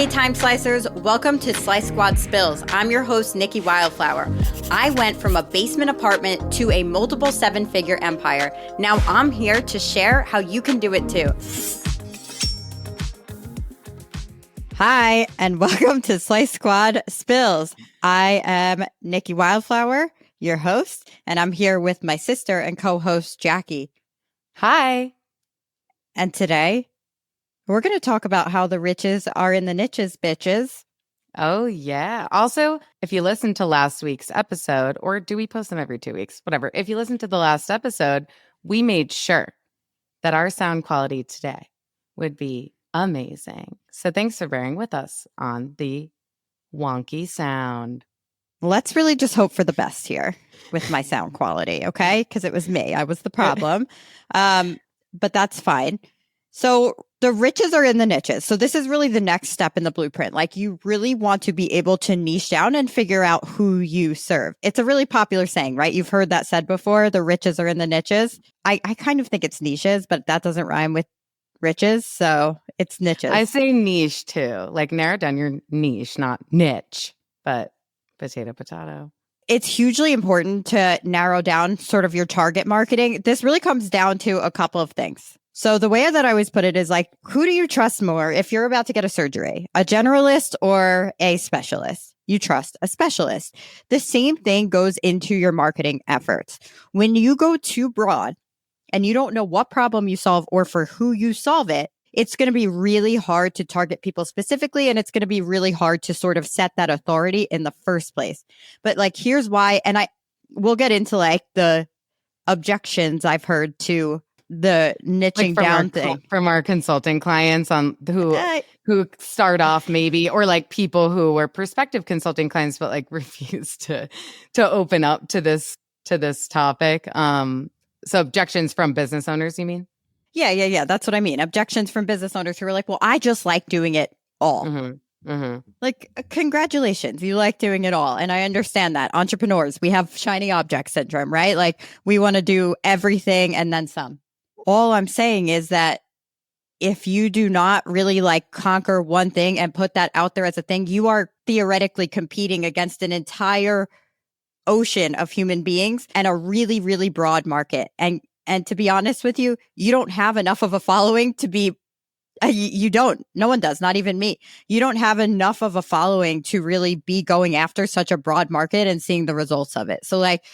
Hey, Time Slicers, welcome to Slice Squad Spills. I'm your host, Nikki Wildflower. I went from a basement apartment to a multiple seven-figure empire. Now I'm here to share how you can do it too. Hi, and welcome to Slice Squad Spills. I am Nikki Wildflower, your host, and I'm here with my sister and co-host, Jackie. Hi. And today, we're going to talk about how the riches are in the niches, bitches. Oh, yeah. Also, if you listen to last week's episode, or do we post them every 2 weeks? Whatever. If you listen to the last episode, we made sure that our sound quality today would be amazing. So thanks for bearing with us on the wonky sound. Let's really just hope for the best here with my sound quality, okay? Because it was me. I was the problem. But that's fine. So the riches are in the niches. So this is really the next step in the blueprint. Like, you really want to be able to niche down and figure out who you serve. It's a really popular saying, right? You've heard that said before. The riches are in the niches. I kind of think it's niches, but that doesn't rhyme with riches. So it's niches. I say niche too. Like, narrow down your niche, not niche, but potato. It's hugely important to narrow down sort of your target marketing. This really comes down to a couple of things. So the way that I always put it is like, who do you trust more if you're about to get a surgery? A generalist or a specialist? You trust a specialist. The same thing goes into your marketing efforts. When you go too broad and you don't know what problem you solve or for who you solve it, it's going to be really hard to target people specifically, and it's going to be really hard to sort of set that authority in the first place. But like, here's why, and we'll get into like the objections I've heard to the niching down thing from our consulting clients on who start off maybe, or like people who were prospective consulting clients but like refuse to open up to this topic. So objections from business owners, you mean? Yeah. That's what I mean. Objections from business owners who are like, well, I just like doing it all. Like, congratulations, you like doing it all. And I understand that. Entrepreneurs, we have shiny object syndrome, right? Like, we want to do everything and then some. All I'm saying is that if you do not really like conquer one thing and put that out there as a thing, you are theoretically competing against an entire ocean of human beings and a really, really broad market. And to be honest with you, you don't have enough of a following to be, you don't, no one does, not even me. You don't have enough of a following to really be going after such a broad market and seeing the results of it. So like,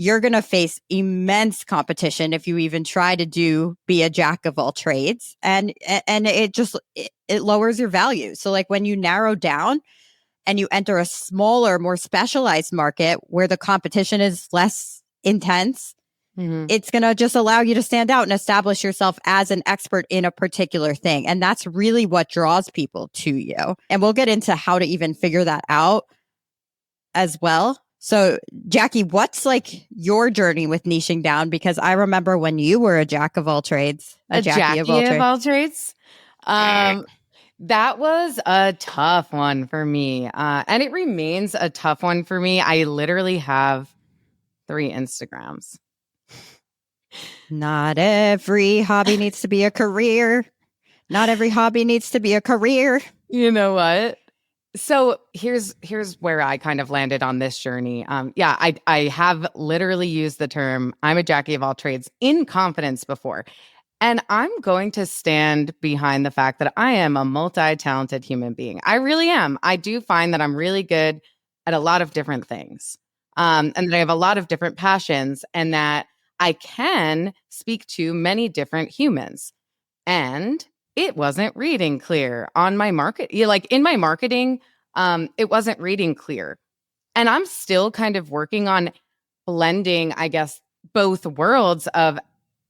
you're going to face immense competition if you even try to be a jack of all trades. And it lowers your value. So like, when you narrow down and you enter a smaller, more specialized market where the competition is less intense, it's going to just allow you to stand out and establish yourself as an expert in a particular thing. And that's really what draws people to you. And we'll get into how to even figure that out as well. So, Jackie, what's like your journey with niching down? Because I remember when you were a jack of all trades, a Jackie of all trades. That was a tough one for me. And it remains a tough one for me. I literally have 3 Instagrams. Not every hobby needs to be a career. Not every hobby needs to be a career. You know what? So here's where I kind of landed on this journey. I have literally used the term I'm a Jackie of all trades in confidence before. And I'm going to stand behind the fact that I am a multi-talented human being. I really am. I do find that I'm really good at a lot of different things. And that I have a lot of different passions, and that I can speak to many different humans. And it wasn't reading clear on my market. Like, in my marketing, it wasn't reading clear. And I'm still kind of working on blending, I guess, both worlds of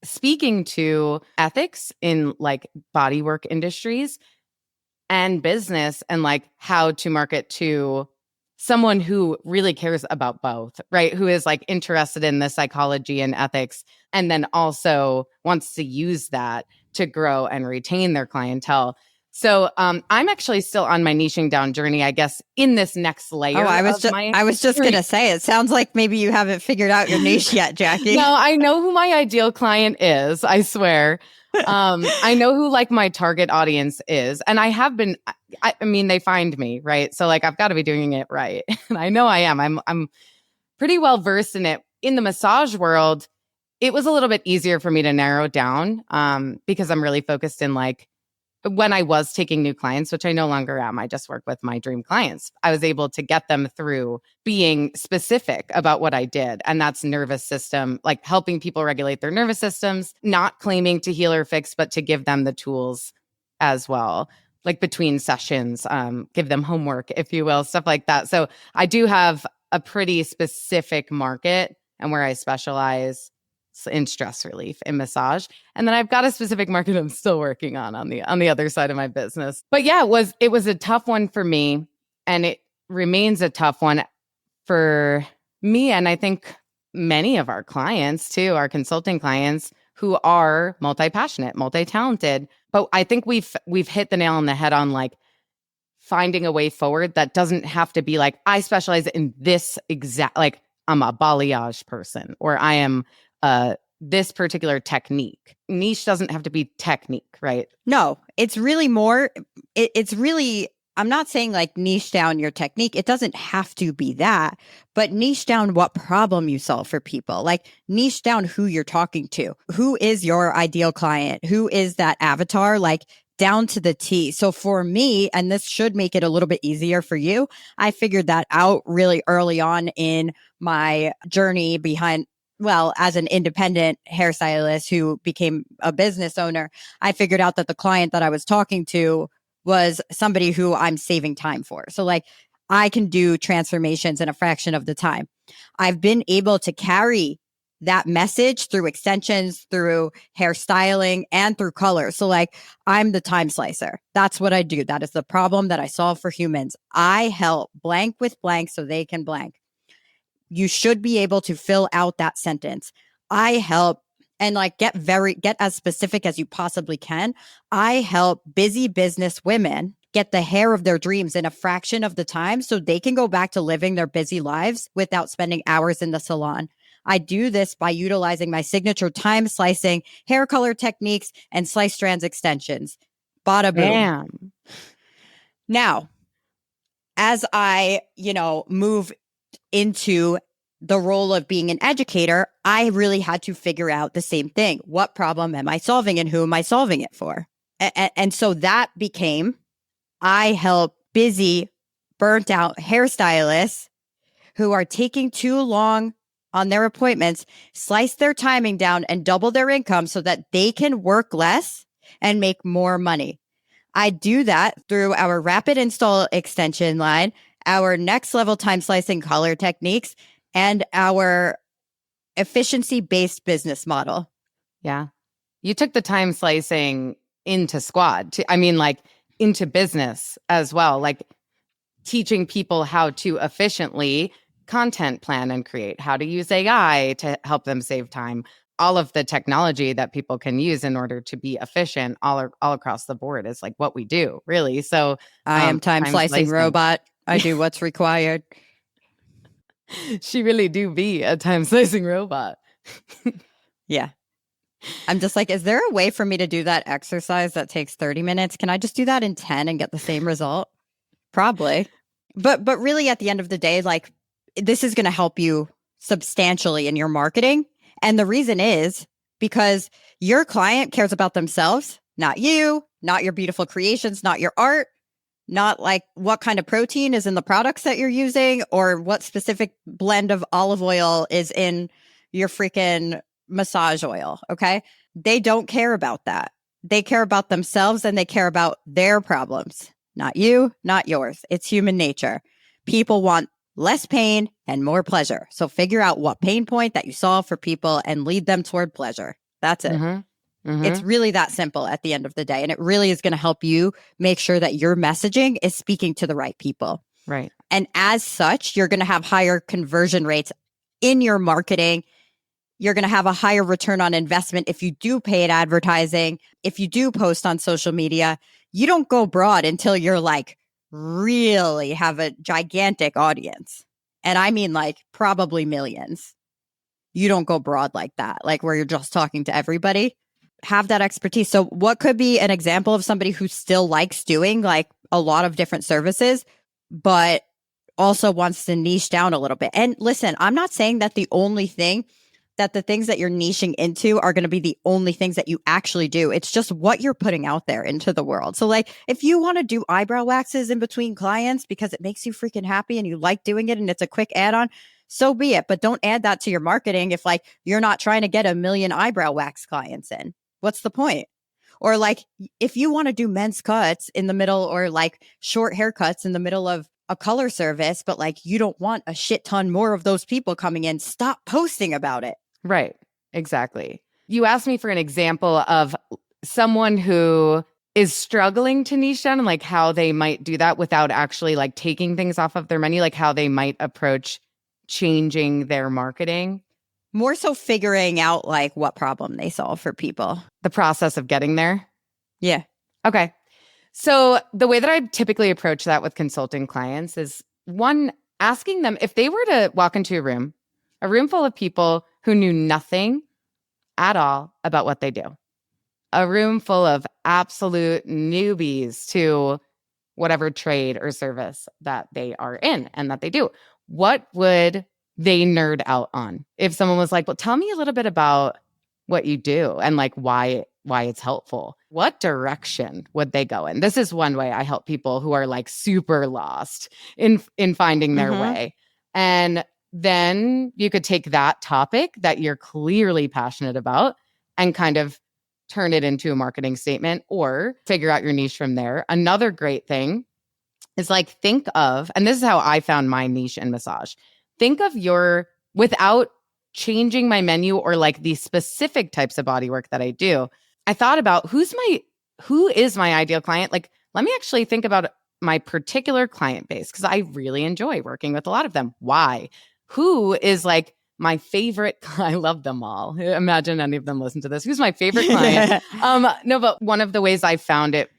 speaking to ethics in like bodywork industries and business, and like how to market to someone who really cares about both, right? Who is like interested in the psychology and ethics, and then also wants to use that to grow and retain their clientele. So I'm actually still on my niching down journey, I guess, in this next layer. I was just going to say, it sounds like maybe you haven't figured out your niche yet, Jackie. No, I know who my ideal client is, I swear. I know who like my target audience is, and I have been. I mean, they find me, right? So like, I've got to be doing it right, and I know I am. I'm pretty well versed in it. In the massage world, it was a little bit easier for me to narrow down because I'm really focused in like when I was taking new clients, which I no longer am. I just work with my dream clients. I was able to get them through being specific about what I did. And that's nervous system, like helping people regulate their nervous systems, not claiming to heal or fix, but to give them the tools as well. Like between sessions, give them homework, if you will, stuff like that. So I do have a pretty specific market and where I specialize in stress relief in massage. And then I've got a specific market I'm still working on the other side of my business. But yeah, it was a tough one for me, and it remains a tough one for me, and I think many of our clients too, our consulting clients who are multi-passionate, multi-talented. But I think we've hit the nail on the head on like finding a way forward that doesn't have to be like I specialize in this exact, like I'm a balayage person or I am this particular technique. Niche doesn't have to be technique, right? No, it's really more, it's really, I'm not saying like niche down your technique. It doesn't have to be that, but niche down what problem you solve for people. Like niche down who you're talking to. Who is your ideal client? Who is that avatar? Like down to the T. So for me, and this should make it a little bit easier for you, I figured that out really early on in my journey behind, well, as an independent hairstylist who became a business owner, I figured out that the client that I was talking to was somebody who I'm saving time for. So like I can do transformations in a fraction of the time. I've been able to carry that message through extensions, through hairstyling, and through color. So like I'm the time slicer. That's what I do. That is the problem that I solve for humans. I help blank with blank so they can blank. You should be able to fill out that sentence. I help, and like get as specific as you possibly can. I help busy business women get the hair of their dreams in a fraction of the time so they can go back to living their busy lives without spending hours in the salon. I do this by utilizing my signature time slicing, hair color techniques, and slice strands extensions. Bada boom. Bam. Now, as I, move into the role of being an educator, I really had to figure out the same thing. What problem am I solving and who am I solving it for? And so that became, I help busy, burnt out hairstylists who are taking too long on their appointments, slice their timing down and double their income so that they can work less and make more money. I do that through our rapid install extension line, our next level time slicing color techniques, and our efficiency-based business model. Yeah. You took the time slicing into squad. Like into business as well, like teaching people how to efficiently content plan and create, how to use AI to help them save time. All of the technology that people can use in order to be efficient all across the board is like what we do, really. So I am time slicing robot. I do what's required. She really do be a time slicing robot. Yeah. I'm just like, is there a way for me to do that exercise that takes 30 minutes? Can I just do that in 10 and get the same result? Probably. But really at the end of the day, like this is going to help you substantially in your marketing. And the reason is because your client cares about themselves, not you, not your beautiful creations, not your art, not like what kind of protein is in the products that you're using or what specific blend of olive oil is in your freaking massage oil. Okay. They don't care about that. They care about themselves and they care about their problems, not you, not yours. It's human nature. People want less pain and more pleasure. So figure out what pain point that you solve for people and lead them toward pleasure. That's it. Mm-hmm. Mm-hmm. It's really that simple at the end of the day. And it really is going to help you make sure that your messaging is speaking to the right people. Right. And as such, you're going to have higher conversion rates in your marketing. You're going to have a higher return on investment if you do paid advertising, if you do post on social media. You don't go broad until you're like really have a gigantic audience. And I mean like probably millions. You don't go broad like that, like where you're just talking to everybody. have that expertise. So what could be an example of somebody who still likes doing like a lot of different services, but also wants to niche down a little bit? And listen, I'm not saying that the things that you're niching into are going to be the only things that you actually do. It's just what you're putting out there into the world. So like if you want to do eyebrow waxes in between clients because it makes you freaking happy and you like doing it and it's a quick add-on, so be it. But don't add that to your marketing if like you're not trying to get 1 million eyebrow wax clients in. What's the point? Or like if you want to do men's cuts in the middle or like short haircuts in the middle of a color service, but like you don't want a shit ton more of those people coming in, stop posting about it. Right. Exactly. You asked me for an example of someone who is struggling to niche down and like how they might do that without actually like taking things off of their menu, like how they might approach changing their marketing. More so figuring out like what problem they solve for people. The process of getting there. Yeah. Okay. So the way that I typically approach that with consulting clients is one, asking them if they were to walk into a room full of people who knew nothing at all about what they do, a room full of absolute newbies to whatever trade or service that they are in and that they do. What would they nerd out on? If someone was like, well, tell me a little bit about what you do and like why it's helpful. What direction would they go in? This is one way I help people who are like super lost in finding their way. And then you could take that topic that you're clearly passionate about and kind of turn it into a marketing statement or figure out your niche from there. Another great thing is like think of, and this is how I found my niche in massage. Think of without changing my menu or like the specific types of body work that I do. I thought about who is my ideal client? Like, let me actually think about my particular client base because I really enjoy working with a lot of them. Why? Who is like my favorite? I love them all. Imagine any of them listen to this. Who's my favorite client? No, but one of the ways I found it,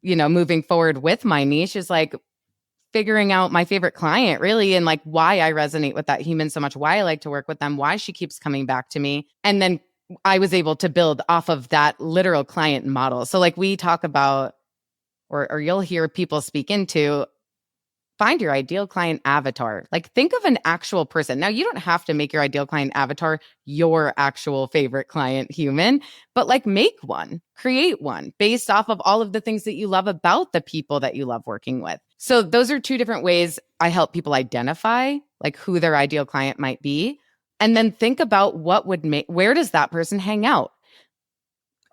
moving forward with my niche is like figuring out my favorite client really and like why I resonate with that human so much, why I like to work with them, why she keeps coming back to me. And then I was able to build off of that literal client model. So like we talk about, or you'll hear people speak into, find your ideal client avatar. Like think of an actual person. Now you don't have to make your ideal client avatar your actual favorite client human, but like make one, create one based off of all of the things that you love about the people that you love working with. So those are two different ways I help people identify like who their ideal client might be. And then think about where does that person hang out?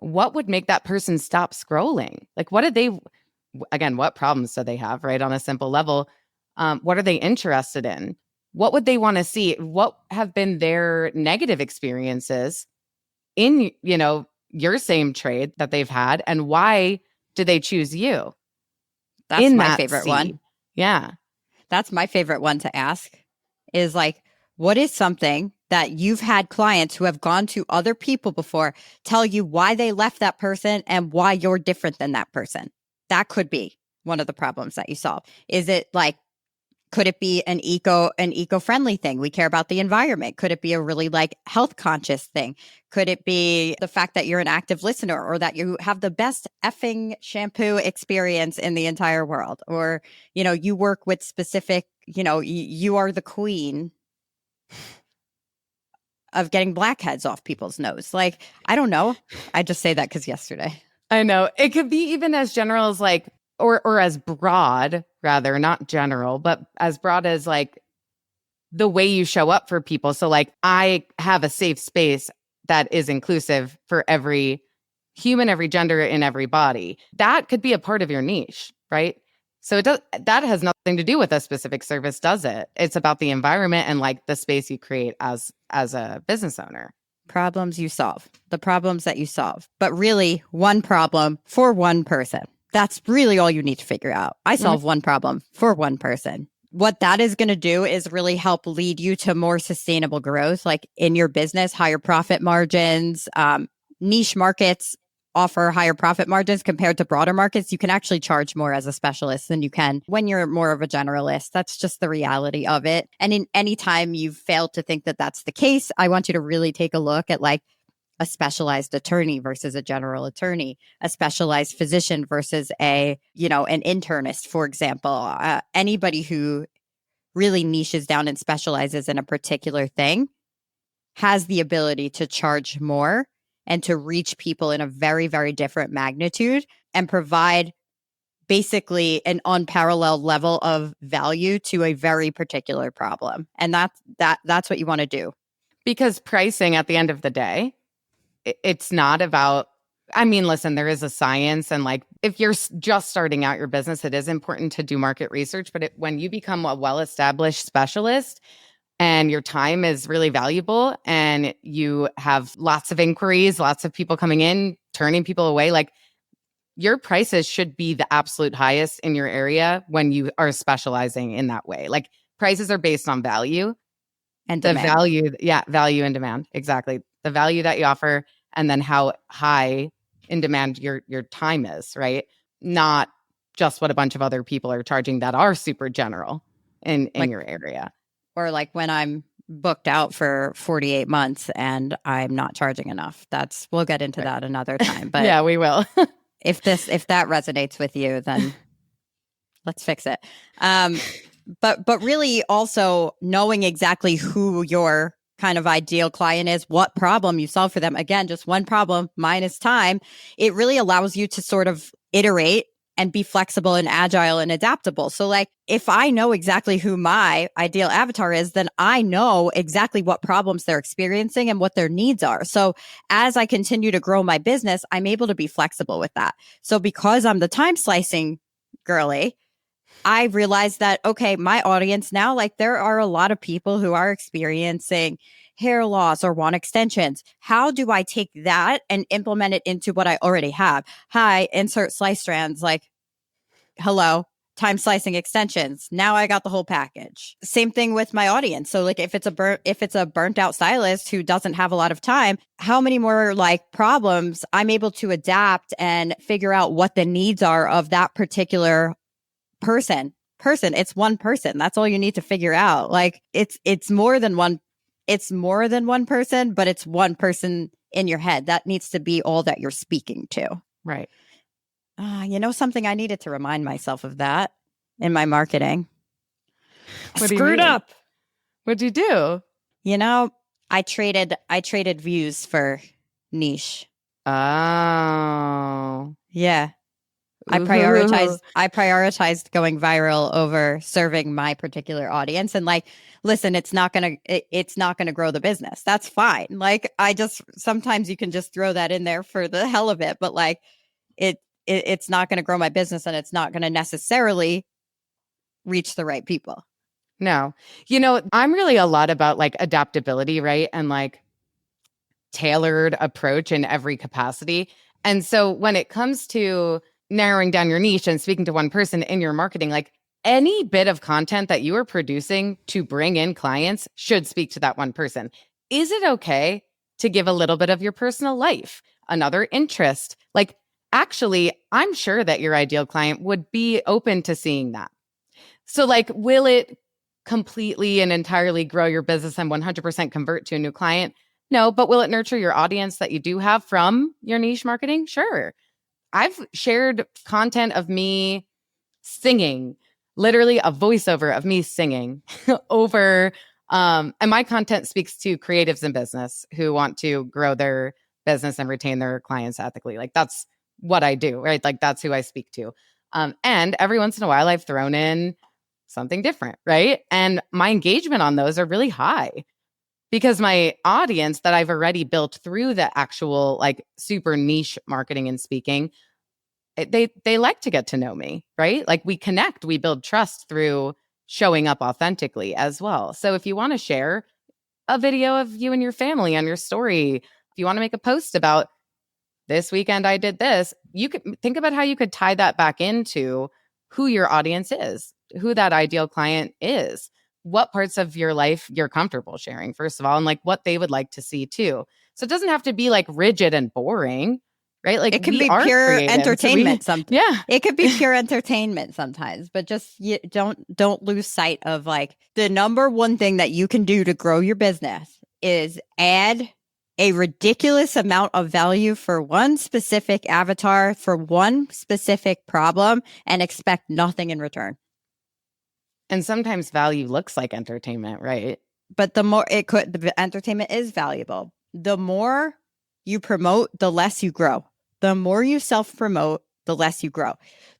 What would make that person stop scrolling? Like what problems do they have, right? On a simple level, what are they interested in? What would they want to see? What have been their negative experiences in, your same trade that they've had? And why did they choose you? That's my favorite one. Yeah. That's my favorite one to ask is like, what is something that you've had clients who have gone to other people before tell you why they left that person and why you're different than that person? That could be one of the problems that you solve. Is it like, could it be an eco-friendly thing? We care about the environment. Could it be a really like health conscious thing? Could it be the fact that you're an active listener or that you have the best effing shampoo experience in the entire world? Or, you work with specific, you are the queen of getting blackheads off people's nose. Like, I don't know. I just say that because yesterday. I know. It could be even as general as like, or as broad, rather, not general, but as broad as like the way you show up for people. So like I have a safe space that is inclusive for every human, every gender, in every body. That could be a part of your niche, right? So that has nothing to do with a specific service, does it? It's about the environment and like the space you create as a business owner. Problems you solve, the problems that you solve, but really one problem for one person. That's really all you need to figure out. I solve one problem for one person. What that is going to do is really help lead you to more sustainable growth, like in your business, higher profit margins. Niche markets offer higher profit margins compared to broader markets. You can actually charge more as a specialist than you can when you're more of a generalist. That's just the reality of it. And in any time you've failed to think that that's the case, I want you to really take a look at like, a specialized attorney versus a general attorney, a specialized physician versus an internist, for example. Anybody who really niches down and specializes in a particular thing has the ability to charge more and to reach people in a very, very different magnitude and provide basically an unparalleled level of value to a very particular problem. And that's what you want to do. Because pricing at the end of the day, it's not about, I mean, listen, there is a science, and like if you're just starting out your business, it is important to do market research. But when you become a well-established specialist and your time is really valuable and you have lots of inquiries, lots of people coming in, turning people away, like your prices should be the absolute highest in your area when you are specializing in that way. Like prices are based on value and the demand. value and demand. Exactly. The value that you offer and then how high in demand your time is, right? Not just what a bunch of other people are charging that are super general in your area. Or like when I'm booked out for 48 months and I'm not charging enough. We'll get into that another time. But yeah, we will. if that resonates with you, then let's fix it. But really also knowing exactly who your kind of ideal client is, what problem you solve for them. Again, just one problem minus time. It really allows you to sort of iterate and be flexible and agile and adaptable. So like if I know exactly who my ideal avatar is, then I know exactly what problems they're experiencing and what their needs are. So as I continue to grow my business, I'm able to be flexible with that. So because I'm the time slicing girly, I realized that, okay, my audience now, like there are a lot of people who are experiencing hair loss or want extensions. How do I take that and implement it into what I already have? Hi, insert slice strands, like, hello, time slicing extensions. Now I got the whole package. Same thing with my audience. So like if it's a burnt out stylist who doesn't have a lot of time, how many more like problems I'm able to adapt and figure out what the needs are of that particular person. It's one person. That's all you need to figure out. Like it's more than one person, but it's one person in your head. That needs to be all that you're speaking to. Right. Something I needed to remind myself of that in my marketing. Screwed up. What'd you do? I traded views for niche. Oh. Yeah. I prioritized going viral over serving my particular audience. And like, listen, it's not gonna grow the business. That's fine. Like sometimes you can just throw that in there for the hell of it, but like it's not gonna grow my business and it's not gonna necessarily reach the right people. No. I'm really a lot about like adaptability, right? And like tailored approach in every capacity. And so when it comes to narrowing down your niche and speaking to one person in your marketing, like any bit of content that you are producing to bring in clients should speak to that one person. Is it okay to give a little bit of your personal life, another interest? Like, actually, I'm sure that your ideal client would be open to seeing that. So like, will it completely and entirely grow your business and 100% convert to a new client? No, but will it nurture your audience that you do have from your niche marketing? Sure. I've shared content of me singing, literally a voiceover of me singing over, and my content speaks to creatives in business who want to grow their business and retain their clients ethically. Like that's what I do, right? Like that's who I speak to. And every once in a while I've thrown in something different, right? And my engagement on those are really high because my audience that I've already built through the actual like super niche marketing and speaking, they like to get to know me, right? Like we connect, we build trust through showing up authentically as well. So if you want to share a video of you and your family on your story, if you want to make a post about this weekend I did this, you could think about how you could tie that back into who your audience is, who that ideal client is, what parts of your life you're comfortable sharing, first of all, and like what they would like to see too. So it doesn't have to be like rigid and boring, right? Like it can be pure entertainment. Yeah, it could be pure entertainment sometimes, but just don't lose sight of like the number one thing that you can do to grow your business is add a ridiculous amount of value for one specific avatar for one specific problem and expect nothing in return. And sometimes value looks like entertainment, right? But the entertainment is valuable. The more you promote, the less you grow. The more you self-promote, the less you grow.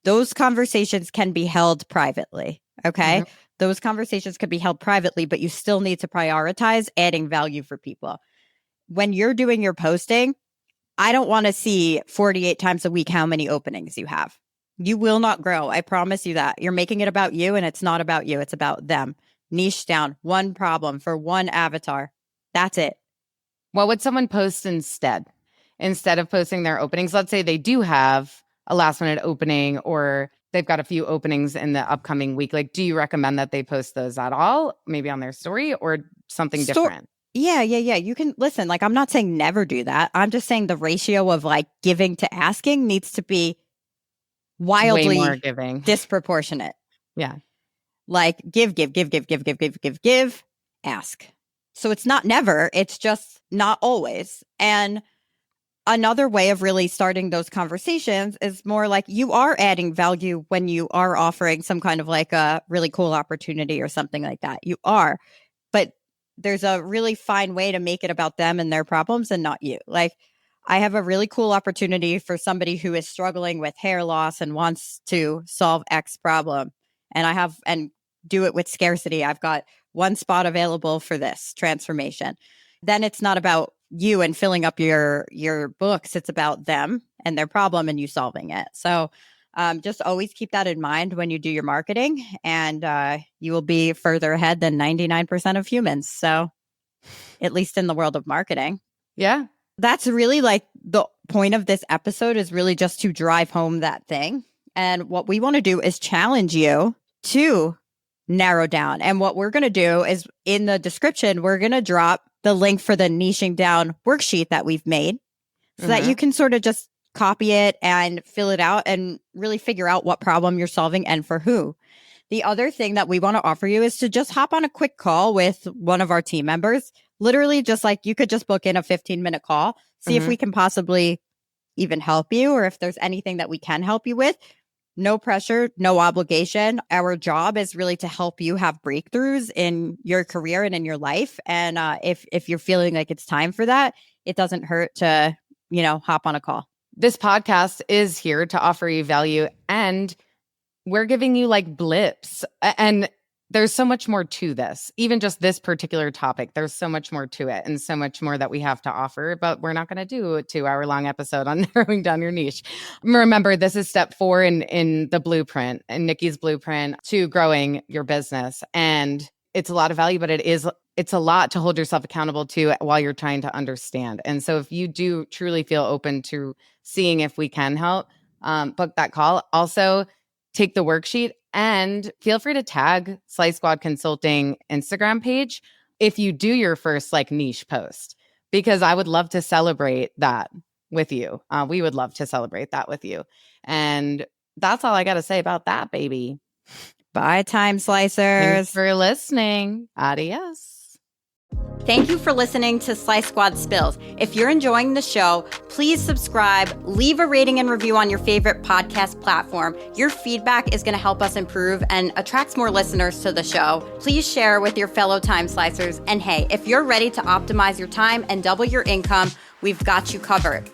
Those conversations can be held privately, okay? Mm-hmm. Those conversations could be held privately, but you still need to prioritize adding value for people. When you're doing your posting, I don't want to see 48 times a week how many openings you have. You will not grow. I promise you that. You're making it about you, and it's not about you. It's about them. Niche down one problem for one avatar. That's it. What would someone post instead? Instead of posting their openings, let's say they do have a last minute opening or they've got a few openings in the upcoming week. Like, do you recommend that they post those at all? Maybe on their story or something different? Yeah. You can listen. Like, I'm not saying never do that. I'm just saying the ratio of like giving to asking needs to be wildly way more giving, disproportionate. Yeah. Like give, ask. So it's not never, it's just not always. And another way of really starting those conversations is more like you are adding value when you are offering some kind of like a really cool opportunity or something like that. You are, but there's a really fine way to make it about them and their problems and not you. Like, I have a really cool opportunity for somebody who is struggling with hair loss and wants to solve X problem. And do it with scarcity. I've got one spot available for this transformation. Then it's not about you and filling up your books. It's about them and their problem and you solving it. So just always keep that in mind when you do your marketing, and you will be further ahead than 99% of humans. So at least in the world of marketing. Yeah. That's really like the point of this episode, is really just to drive home that thing. And what we want to do is challenge you to narrow down. And what we're going to do is, in the description, we're going to drop the link for the niching down worksheet that we've made so that you can sort of just copy it and fill it out and really figure out what problem you're solving and for who. The other thing that we want to offer you is to just hop on a quick call with one of our team members. Literally, just like you could just book in a 15-minute call, see if we can possibly even help you, or if there's anything that we can help you with. No pressure, no obligation. Our job is really to help you have breakthroughs in your career and in your life. And if you're feeling like it's time for that, it doesn't hurt to, hop on a call. This podcast is here to offer you value, and we're giving you like blips. And there's so much more to this. Even just this particular topic, there's so much more to it and so much more that we have to offer, but we're not going to do a 2-hour-long episode on narrowing down your niche. Remember, this is step 4 in the blueprint, in Nikki's blueprint to growing your business. And it's a lot of value, but it's a lot to hold yourself accountable to while you're trying to understand. And so if you do truly feel open to seeing if we can help, book that call. Also, take the worksheet and feel free to tag Slice Squad Consulting Instagram page if you do your first like niche post, because I would love to celebrate that with you. We would love to celebrate that with you. And that's all I got to say about that, baby. Bye, time slicers. Thanks for listening. Adios. Thank you for listening to Slice Squad Spills. If you're enjoying the show, please subscribe, leave a rating and review on your favorite podcast platform. Your feedback is going to help us improve and attracts more listeners to the show. Please share with your fellow time slicers. And hey, if you're ready to optimize your time and double your income, we've got you covered.